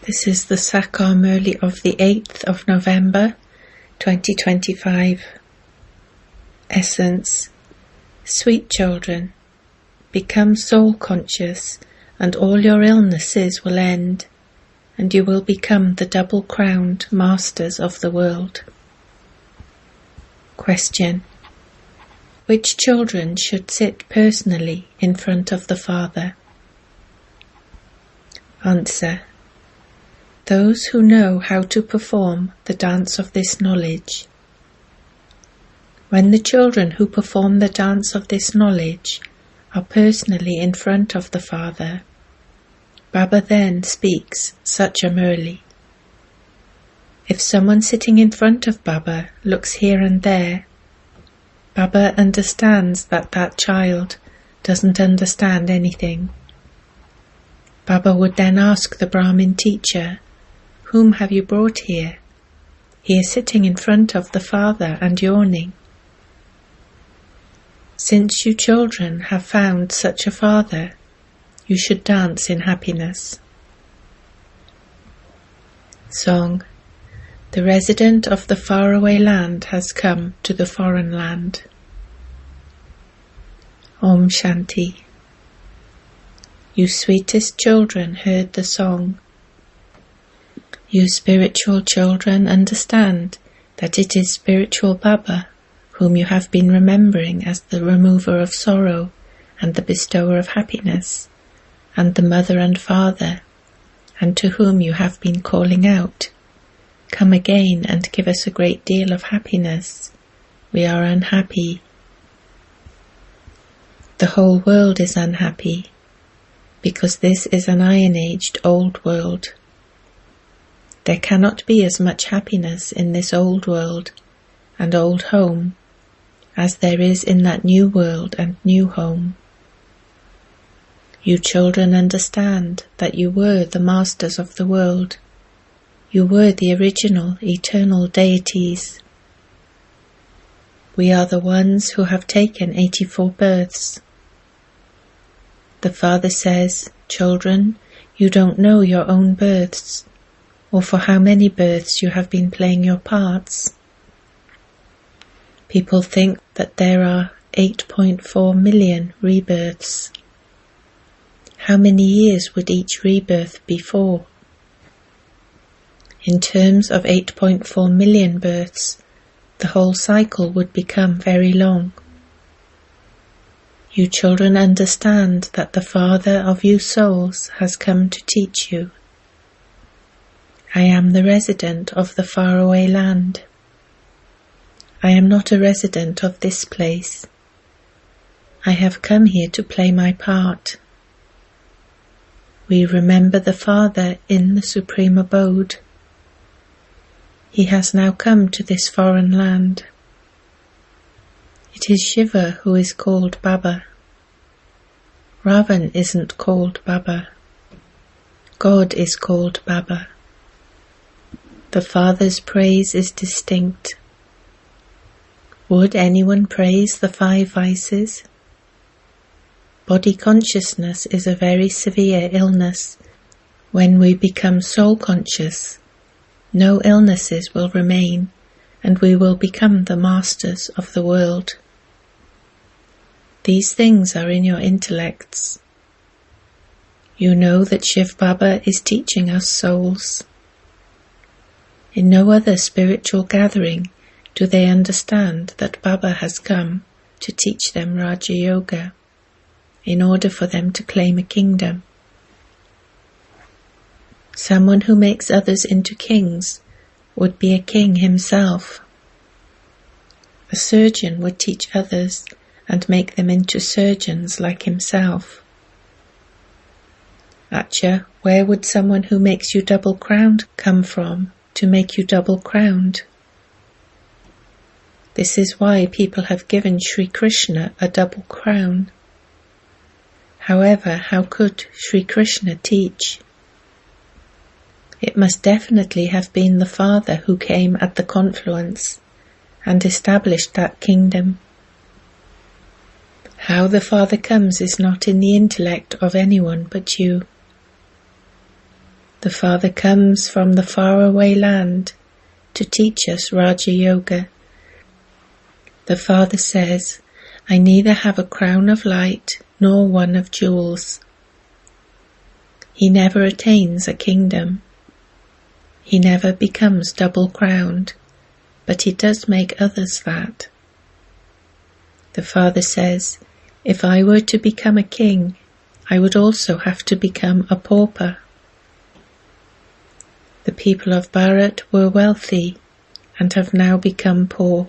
This is the English Murli of the 8th of November 2025. Essence. Sweet children, become soul conscious and all your illnesses will end, and you will become the double-crowned masters of the world. Question. Which children should sit personally in front of the Father? Answer. Those who know how to perform the dance of this knowledge. When the children who perform the dance of this knowledge are personally in front of the Father, Baba then speaks such a Murli. If someone sitting in front of Baba looks here and there, Baba understands that that child doesn't understand anything. Baba would then ask the Brahmin teacher, "Whom have you brought here? He is sitting in front of the Father and yawning." Since you children have found such a Father, you should dance in happiness. Song. The resident of the faraway land has come to the foreign land. Om Shanti. You sweetest children heard the song. You spiritual children understand that it is spiritual Baba whom you have been remembering as the remover of sorrow and the bestower of happiness, and the mother and father, and to whom you have been calling out, "Come again and give us a great deal of happiness. We are unhappy." The whole world is unhappy, because this is an iron-aged old world. There cannot be as much happiness in this old world and old home as there is in that new world and new home. You children understand that you were the masters of the world. You were the original, eternal deities. We are the ones who have taken 84 births. The Father says, "Children, you don't know your own births, or for how many births you have been playing your parts." People think that there are 8.4 million rebirths. How many years would each rebirth be for? In terms of 8.4 million births, the whole cycle would become very long. You children understand that the Father of you souls has come to teach you. I am the resident of the faraway land. I am not a resident of this place. I have come here to play my part. We remember the Father in the Supreme Abode. He has now come to this foreign land. It is Shiva who is called Baba. Ravan isn't called Baba. God is called Baba. The Father's praise is distinct. Would anyone praise the 5 vices? Body consciousness is a very severe illness. When we become soul conscious, no illnesses will remain, and we will become the masters of the world. These things are in your intellects. You know that Shiv Baba is teaching us souls. In no other spiritual gathering do they understand that Baba has come to teach them Raja Yoga, in order for them to claim a kingdom. Someone who makes others into kings would be a king himself. A surgeon would teach others and make them into surgeons like himself. Acha, where would someone who makes you double-crowned come from to make you double-crowned? This is why people have given Sri Krishna a double crown. However, how could Sri Krishna teach? It must definitely have been the Father who came at the confluence and established that kingdom. How the Father comes is not in the intellect of anyone but you. The Father comes from the faraway land to teach us Raja Yoga. The Father says, I neither have a crown of light nor one of jewels. He never attains a kingdom. He never becomes double-crowned, but he does make others that. The Father says, if I were to become a king, I would also have to become a pauper. The people of Bharat were wealthy and have now become poor.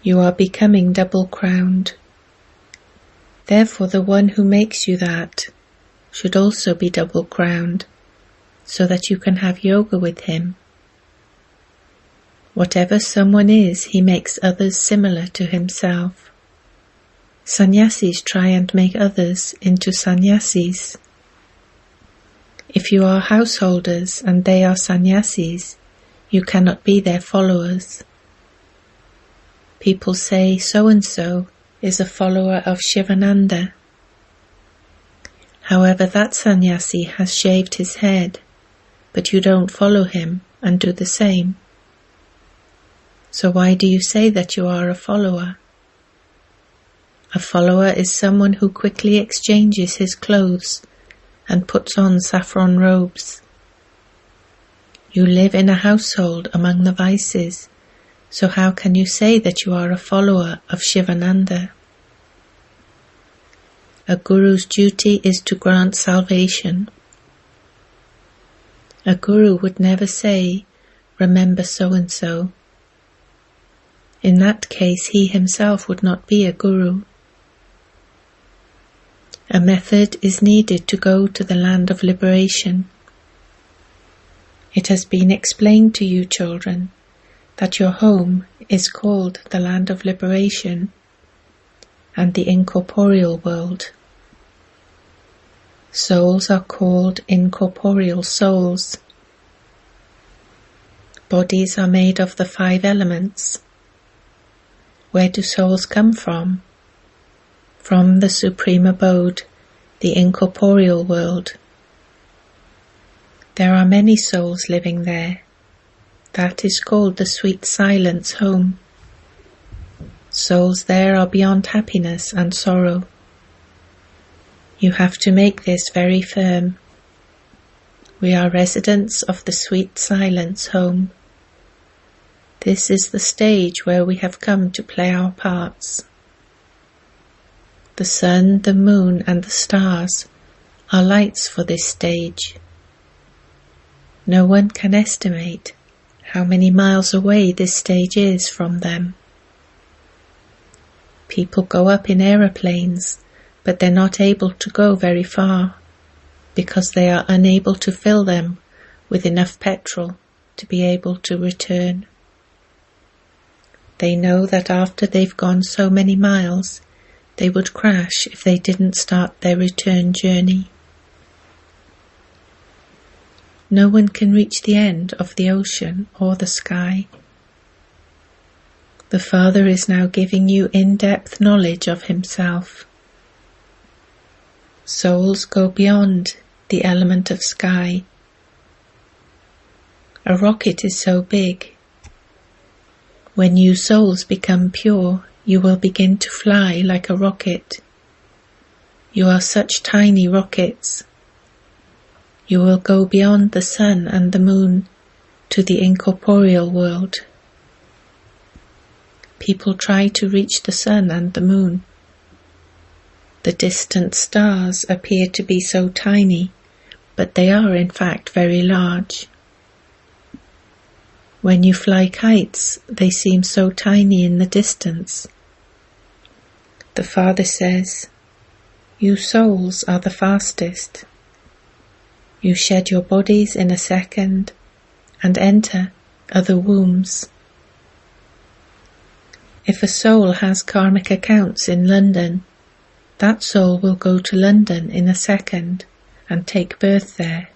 You are becoming double-crowned. Therefore the one who makes you that should also be double-crowned, so that you can have yoga with him. Whatever someone is, he makes others similar to himself. Sannyasis try and make others into sannyasis. If you are householders and they are sannyasis, you cannot be their followers. People say so-and-so is a follower of Shivananda. However, that sannyasi has shaved his head, but you don't follow him and do the same. So why do you say that you are a follower? A follower is someone who quickly exchanges his clothes and puts on saffron robes. You live in a household among the vices, so how can you say that you are a follower of Shivananda? A guru's duty is to grant salvation. A guru would never say, remember so-and-so. In that case, he himself would not be a guru. A method is needed to go to the land of liberation. It has been explained to you, children, that your home is called the land of liberation and the incorporeal world. Souls are called incorporeal souls. Bodies are made of the 5 elements. Where do souls come from? From the supreme abode, the incorporeal world. There are many souls living there. That is called the sweet silence home. Souls there are beyond happiness and sorrow. You have to make this very firm. We are residents of the sweet silence home. This is the stage where we have come to play our parts. The sun, the moon, and the stars are lights for this stage. No one can estimate how many miles away this stage is from them. People go up in aeroplanes, but they're not able to go very far because they are unable to fill them with enough petrol to be able to return. They know that after they've gone so many miles, they would crash if they didn't start their return journey. No one can reach the end of the ocean or the sky. The Father is now giving you in-depth knowledge of himself. Souls go beyond the element of sky. A rocket is so big. When you souls become pure, you will begin to fly like a rocket. You are such tiny rockets. You will go beyond the sun and the moon to the incorporeal world. People try to reach the sun and the moon. The distant stars appear to be so tiny, but they are in fact very large. When you fly kites, they seem so tiny in the distance. The Father says, you souls are the fastest. You shed your bodies in a second and enter other wombs. If a soul has karmic accounts in London, that soul will go to London in a second and take birth there.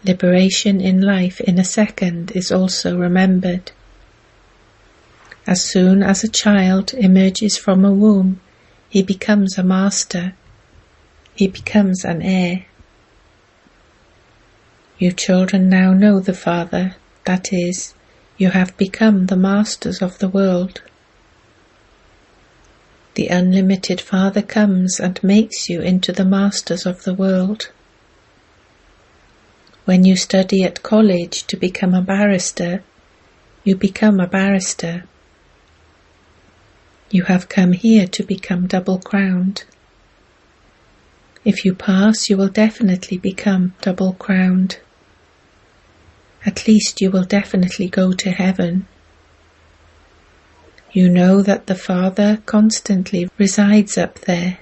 Liberation in life in a second is also remembered. As soon as a child emerges from a womb, he becomes a master. He becomes an heir. You children now know the Father, that is, you have become the masters of the world. The unlimited Father comes and makes you into the masters of the world. When you study at college to become a barrister, you become a barrister. You have come here to become double-crowned. If you pass, you will definitely become double-crowned. At least you will definitely go to heaven. You know that the Father constantly resides up there.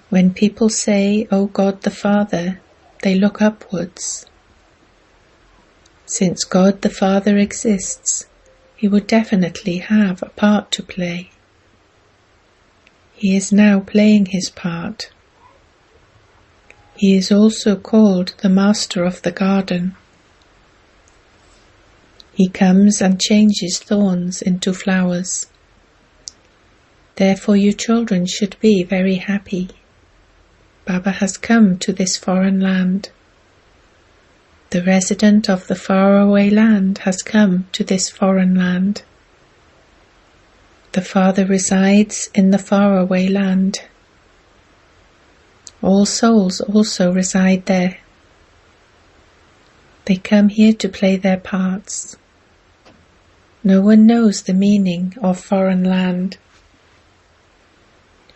When people say, "Oh God the Father," they look upwards. Since God the Father exists, He would definitely have a part to play. He is now playing His part. He is also called the Master of the Garden. He comes and changes thorns into flowers. Therefore you children should be very happy. Baba has come to this foreign land. The resident of the faraway land has come to this foreign land. The Father resides in the faraway land. All souls also reside there. They come here to play their parts. No one knows the meaning of foreign land.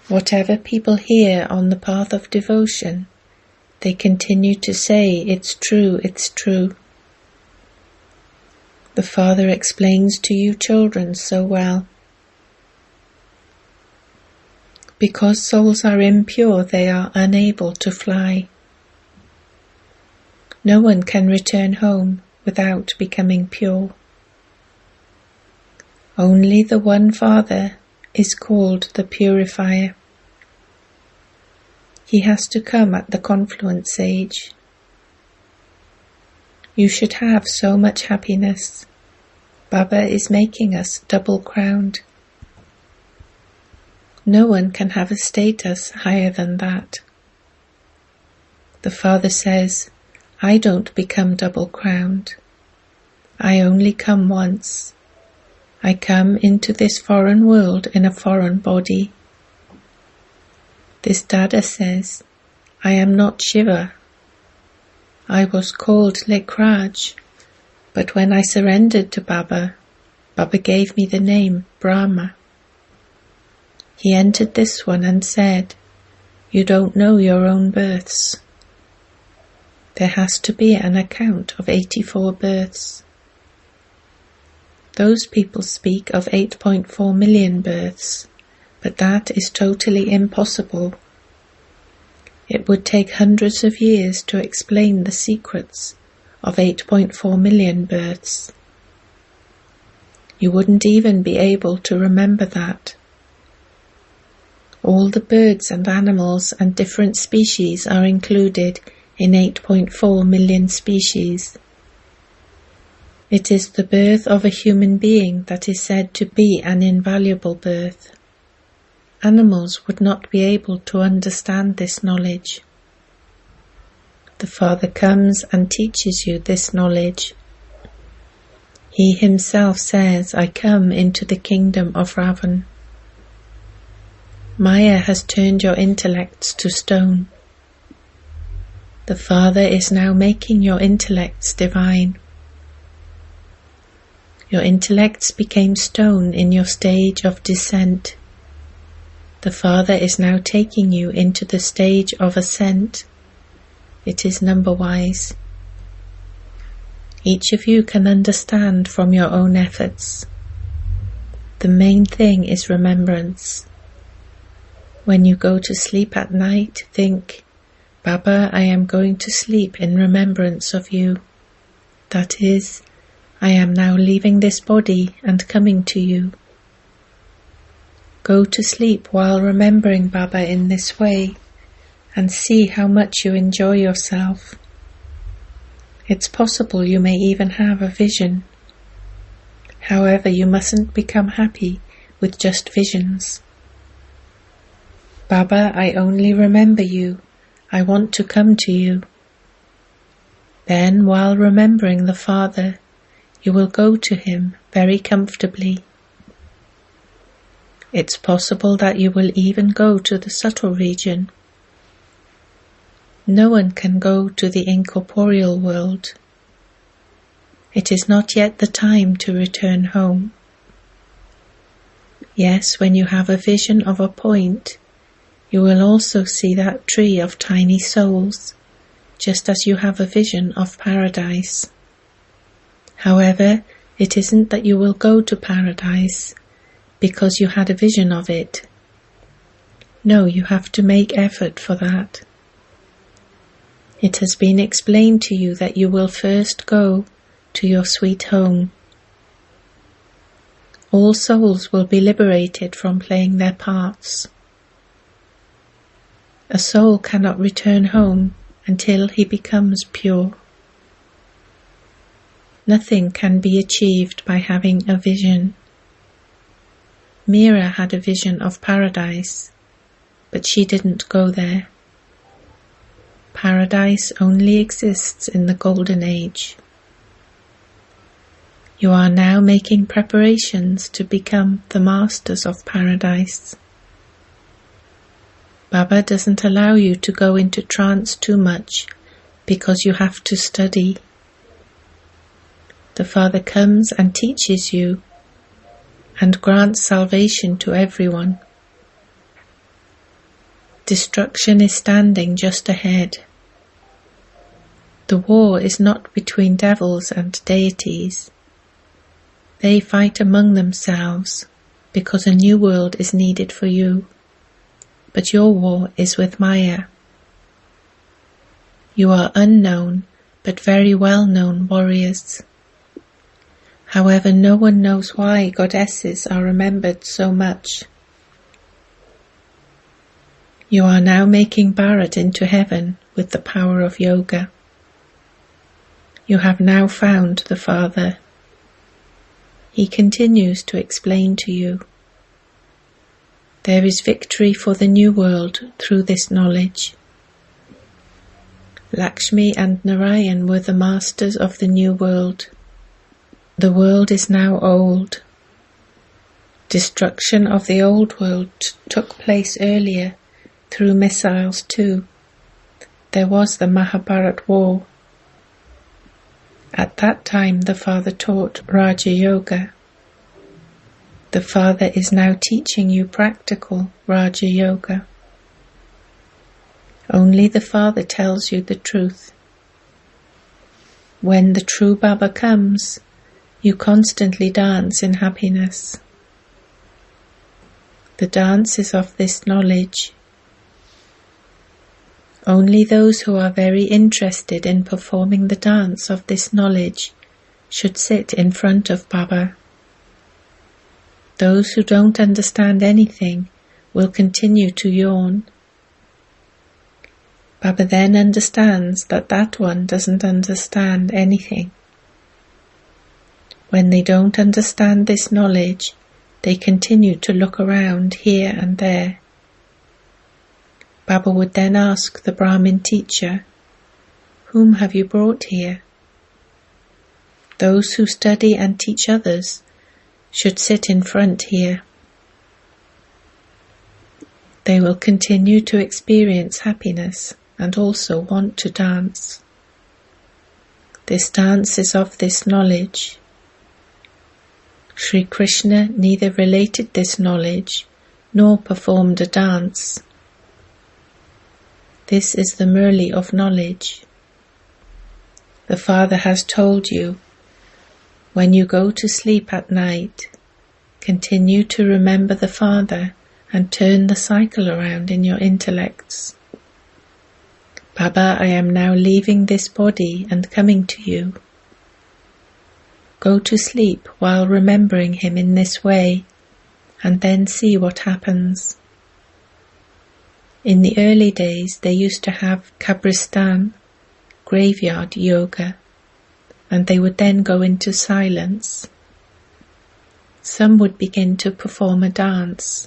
Whatever people hear on the path of devotion, they continue to say, "It's true, it's true." The Father explains to you children so well. Because souls are impure, they are unable to fly. No one can return home without becoming pure. Only the one Father is called the Purifier. He has to come at the confluence age. You should have so much happiness. Baba is making us double-crowned. No one can have a status higher than that. The Father says, "I don't become double-crowned. I only come once. I come into this foreign world in a foreign body." This Dada says, "I am not Shiva. I was called Lekraj, but when I surrendered to Baba, Baba gave me the name Brahma. He entered this one and said, 'You don't know your own births.' There has to be an account of 84 births. Those people speak of 8.4 million births, but that is totally impossible. It would take hundreds of years to explain the secrets of 8.4 million births. You wouldn't even be able to remember that. All the birds and animals and different species are included in 8.4 million species. It is the birth of a human being that is said to be an invaluable birth. Animals would not be able to understand this knowledge. The Father comes and teaches you this knowledge. He himself says, "I come into the kingdom of Ravan." Maya has turned your intellects to stone. The Father is now making your intellects divine. Your intellects became stone in your stage of descent. The Father is now taking you into the stage of ascent. It is number-wise. Each of you can understand from your own efforts. The main thing is remembrance. When you go to sleep at night, think, "Baba, I am going to sleep in remembrance of you." That is, I am now leaving this body and coming to you. Go to sleep while remembering Baba in this way, and see how much you enjoy yourself. It's possible you may even have a vision. However, you mustn't become happy with just visions. "Baba, I only remember you. I want to come to you." Then, while remembering the Father, you will go to him very comfortably. It's possible that you will even go to the subtle region. No one can go to the incorporeal world. It is not yet the time to return home. Yes, when you have a vision of a point, you will also see that tree of tiny souls, just as you have a vision of paradise. However, it isn't that you will go to paradise because you had a vision of it. No, you have to make effort for that. It has been explained to you that you will first go to your sweet home. All souls will be liberated from playing their parts. A soul cannot return home until he becomes pure. Nothing can be achieved by having a vision. Mira had a vision of paradise, but she didn't go there. Paradise only exists in the Golden Age. You are now making preparations to become the masters of paradise. Baba doesn't allow you to go into trance too much because you have to study. The Father comes and teaches you and grants salvation to everyone. Destruction is standing just ahead. The war is not between devils and deities. They fight among themselves because a new world is needed for you. But your war is with Maya. You are unknown, but very well-known warriors. However, no one knows why goddesses are remembered so much. You are now making Bharat into heaven with the power of yoga. You have now found the Father. He continues to explain to you. There is victory for the new world through this knowledge. Lakshmi and Narayan were the masters of the new world. The world is now old. Destruction of the old world took place earlier through missiles too. There was the Mahabharat war. At that time the Father taught Raja Yoga. The Father is now teaching you practical Raja Yoga. Only the Father tells you the truth. When the true Baba comes, you constantly dance in happiness. The dance is of this knowledge. Only those who are very interested in performing the dance of this knowledge should sit in front of Baba. Those who don't understand anything will continue to yawn. Baba then understands that that one doesn't understand anything. When they don't understand this knowledge, they continue to look around here and there. Baba would then ask the Brahmin teacher, "Whom have you brought here?" Those who study and teach others should sit in front here. They will continue to experience happiness and also want to dance. This dance is of this knowledge. Sri Krishna neither related this knowledge nor performed a dance. This is the Murli of knowledge. The Father has told you, when you go to sleep at night, continue to remember the Father and turn the cycle around in your intellects. Baba, I am now leaving this body and coming to you. Go to sleep while remembering him in this way, and then see what happens. In the early days they used to have Kabristan, graveyard yoga, and they would then go into silence. Some would begin to perform a dance.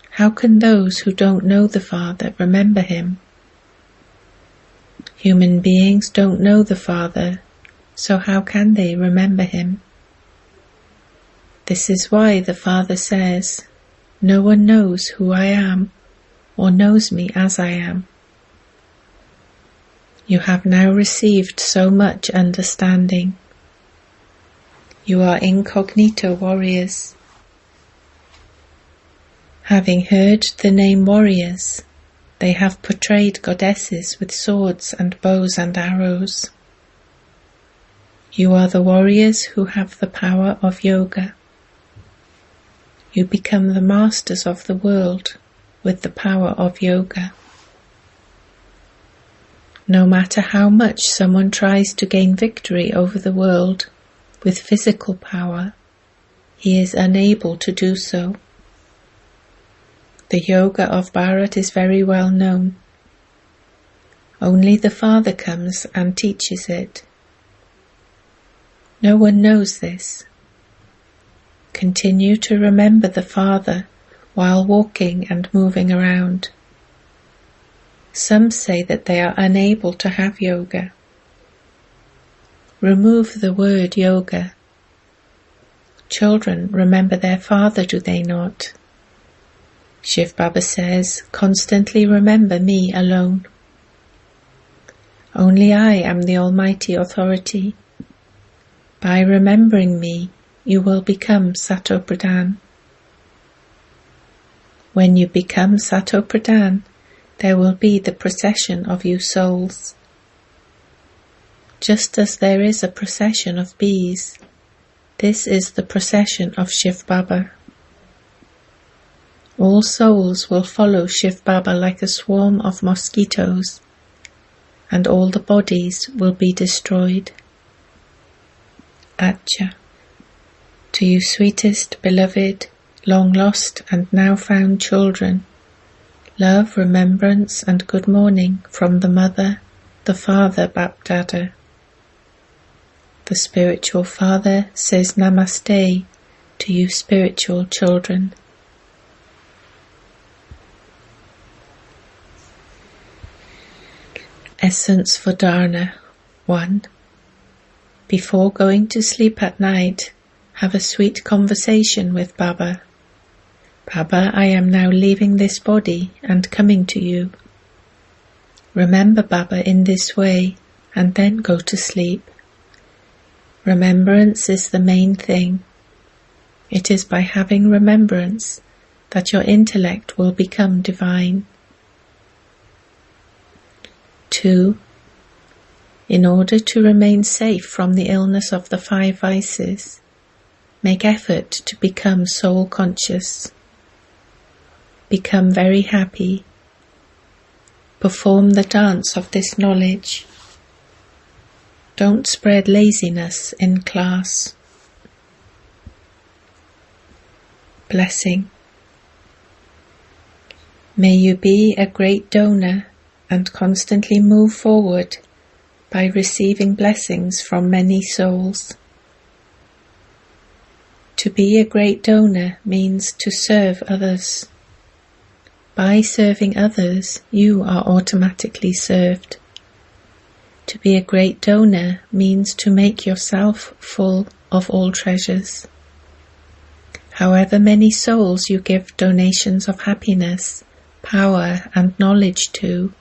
How can those who don't know the Father remember him? Human beings don't know the Father, so how can they remember him? This is why the Father says, "No one knows who I am, or knows me as I am." You have now received so much understanding. You are incognito warriors. Having heard the name warriors, they have portrayed goddesses with swords and bows and arrows. You are the warriors who have the power of yoga. You become the masters of the world with the power of yoga. No matter how much someone tries to gain victory over the world with physical power, he is unable to do so. The yoga of Bharat is very well known. Only the Father comes and teaches it. No one knows this. Continue to remember the Father while walking and moving around. Some say that they are unable to have yoga. Remove the word yoga. Children remember their Father, do they not? Shiv Baba says, "Constantly remember me alone. Only I am the Almighty Authority. By remembering me, you will become Sato Pradhan. When you become Sato Pradhan, there will be the procession of you souls. Just as there is a procession of bees, this is the procession of Shiv Baba. All souls will follow Shiv Baba like a swarm of mosquitoes, and all the bodies will be destroyed. Acha. To you sweetest, beloved, long lost and now found children, love, remembrance and good morning from the Mother, the Father Bapdada. The Spiritual Father says Namaste to you spiritual children. Essence for Dharna 1. Before going to sleep at night, have a sweet conversation with Baba. Baba, I am now leaving this body and coming to you. Remember Baba in this way and then go to sleep. Remembrance is the main thing. It is by having remembrance that your intellect will become divine. 2. In order to remain safe from the illness of the 5 vices, make effort to become soul conscious. Become very happy. Perform the dance of this knowledge. Don't spread laziness in class. Blessing. May you be a great donor and constantly move forward by receiving blessings from many souls. To be a great donor means to serve others. By serving others, you are automatically served. To be a great donor means to make yourself full of all treasures. However many souls you give donations of happiness, power and knowledge to,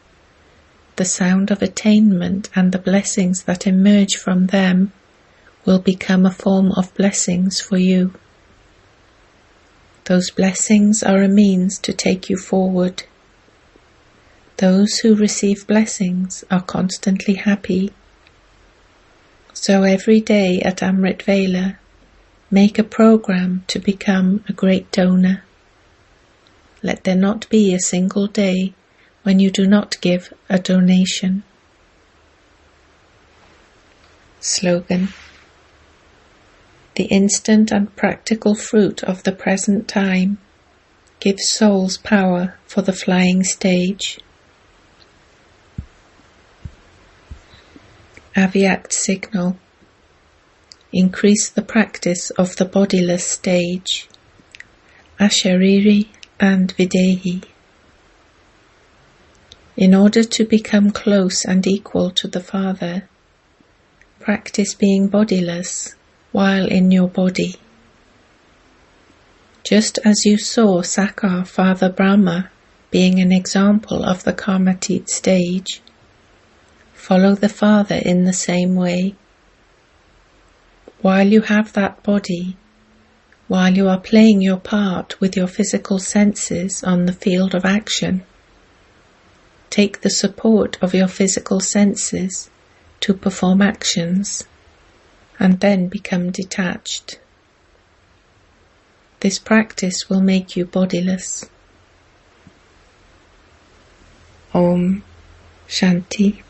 the sound of attainment and the blessings that emerge from them will become a form of blessings for you. Those blessings are a means to take you forward. Those who receive blessings are constantly happy. So every day at Amrit Vela, make a program to become a great donor. Let there not be a single day when you do not give a donation. Slogan. The instant and practical fruit of the present time gives souls power for the flying stage. Avyakt signal. Increase the practice of the bodiless stage, Ashariri and Videhi. In order to become close and equal to the Father, practice being bodiless while in your body. Just as you saw Sakar Father Brahma being an example of the Karmatit stage, follow the Father in the same way. While you have that body, while you are playing your part with your physical senses on the field of action, take the support of your physical senses to perform actions, and then become detached. This practice will make you bodiless. Om Shanti.